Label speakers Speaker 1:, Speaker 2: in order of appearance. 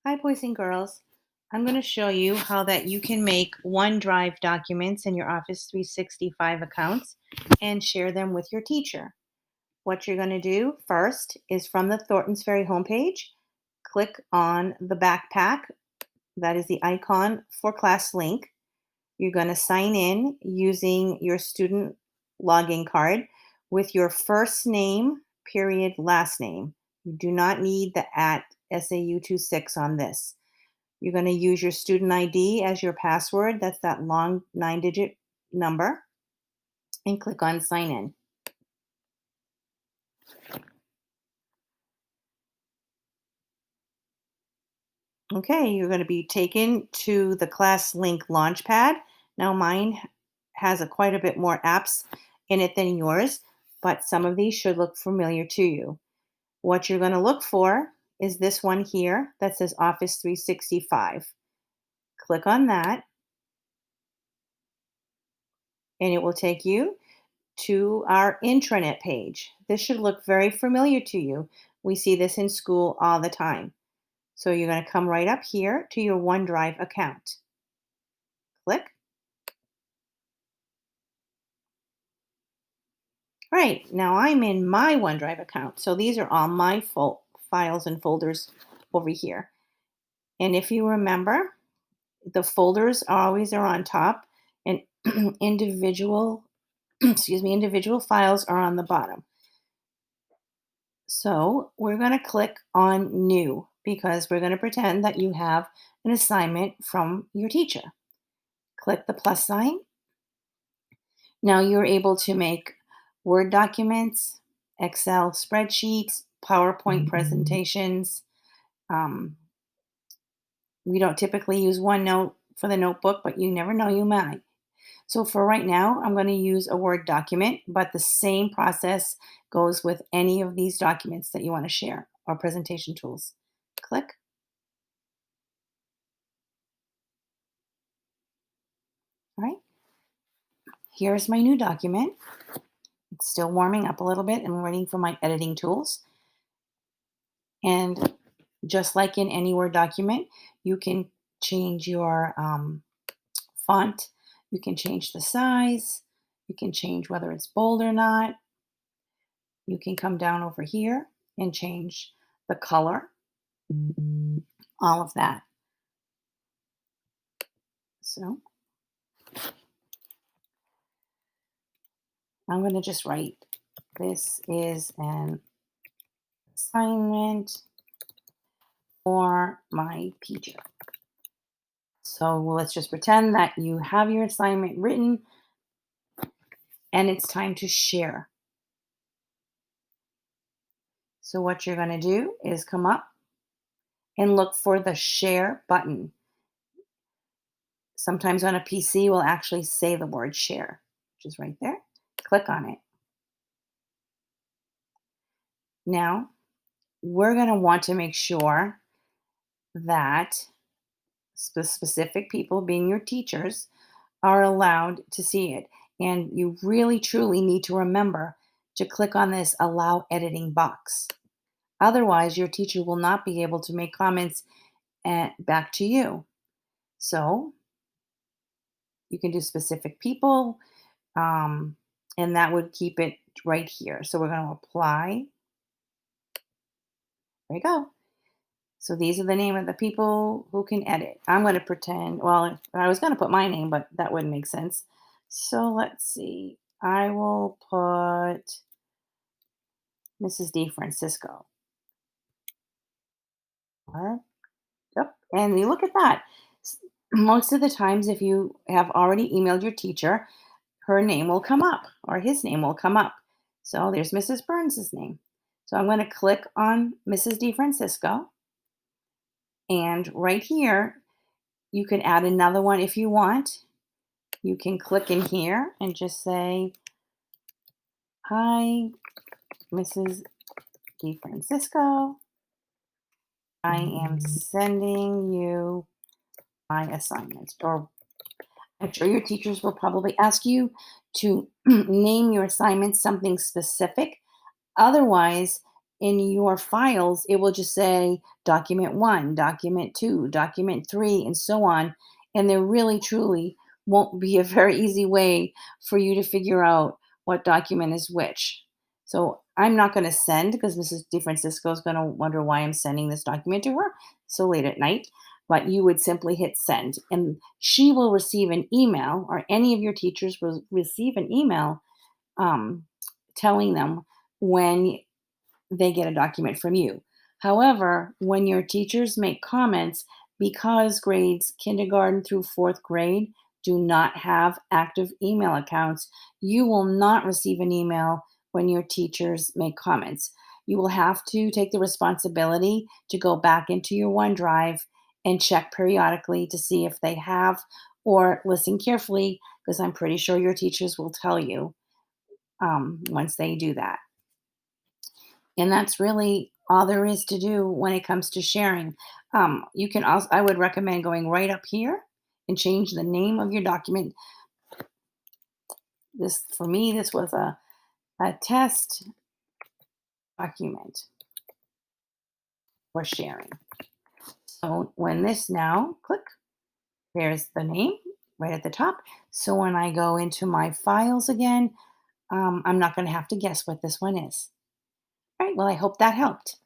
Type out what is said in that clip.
Speaker 1: Hi, boys and girls. I'm going to show you how that you can make OneDrive documents in your Office 365 accounts and share them with your teacher. What you're going to do first is from the Thorntons Ferry homepage, click on the backpack. That is the icon for class link. You're going to sign in using your student login card with your first name, period, last name. You do not need the at SAU26 on this. You're going to use your student ID as your password. That's that long 9-digit number. And click on sign in. Okay, you're going to be taken to the Class Link Launchpad. Now, mine has quite a bit more apps in it than yours, but some of these should look familiar to you. What you're going to look for is this one here that says Office 365. Click on that, and it will take you to our intranet page. This should look very familiar to you. We see this in school all the time. So you're going to come right up here to your OneDrive account. Click. Right, now I'm in my OneDrive account. So these are all my files and folders over here. And if you remember, the folders always are on top and individual individual files are on the bottom. So we're going to click on new because we're going to pretend that you have an assignment from your teacher. Click the plus sign. Now you're able to make Word documents, Excel spreadsheets, PowerPoint presentations. Um, we don't typically use OneNote for the notebook, but you never know, you might. So for right now, I'm going to use a Word document, but the same process goes with any of these documents that you want to share or presentation tools. Click. All right. Here's my new document. It's still warming up a little bit. I'm waiting for my editing tools. And just like in any Word document, you can change your font. You can change the size. You can change whether it's bold or not. You can come down over here and change the color, all of that. So I'm going to just write, this is an assignment for my teacher. So let's just pretend that you have your assignment written and it's time to share. So what you're going to do is come up and look for the share button. Sometimes on a PC will actually say the word share, which is right there. Click on it. Now, we're going to want to make sure that specific people, being your teachers, are allowed to see it. And you really, truly need to remember to click on this allow editing box. Otherwise, your teacher will not be able to make comments back to you. So you can do specific people, um, and that would keep it right here. So we're going to apply. There you go. So these are the name of the people who can edit. I'm going to pretend, well, I was going to put my name, but that wouldn't make sense. So let's see. I will put Mrs. D. Francisco. Or- Yep. And you look at that. Most of the times, if you have already emailed your teacher, her name will come up or his name will come up. So there's Mrs. Burns's name. So I'm going to click on Mrs. D. Francisco. And right here, you can add another one if you want. You can click in here and just say, hi, Mrs. D. Francisco. I am sending you my assignments. Or I'm sure your teachers will probably ask you to name your assignments something specific. Otherwise, in your files, it will just say document one, document two, document three, and so on. And there really, truly won't be a very easy way for you to figure out what document is which. So I'm not going to send because Mrs. DeFrancisco is going to wonder why I'm sending this document to her so late at night. But you would simply hit send, and she will receive an email, or any of your teachers will receive an email um, telling them when they get a document from you. However, when your teachers make comments, because grades kindergarten through fourth grade do not have active email accounts, you will not receive an email when your teachers make comments. You will have to take the responsibility to go back into your OneDrive and check periodically to see if they have, or listen carefully because I'm pretty sure your teachers will tell you once they do that. And that's really all there is to do when it comes to sharing. You can also, I would recommend going right up here and change the name of your document. This, for me, this was a test document for sharing. So when this now, click, there's the name right at the top. So when I go into my files again, I'm not going to have to guess what this one is. All right. Well, I hope that helped.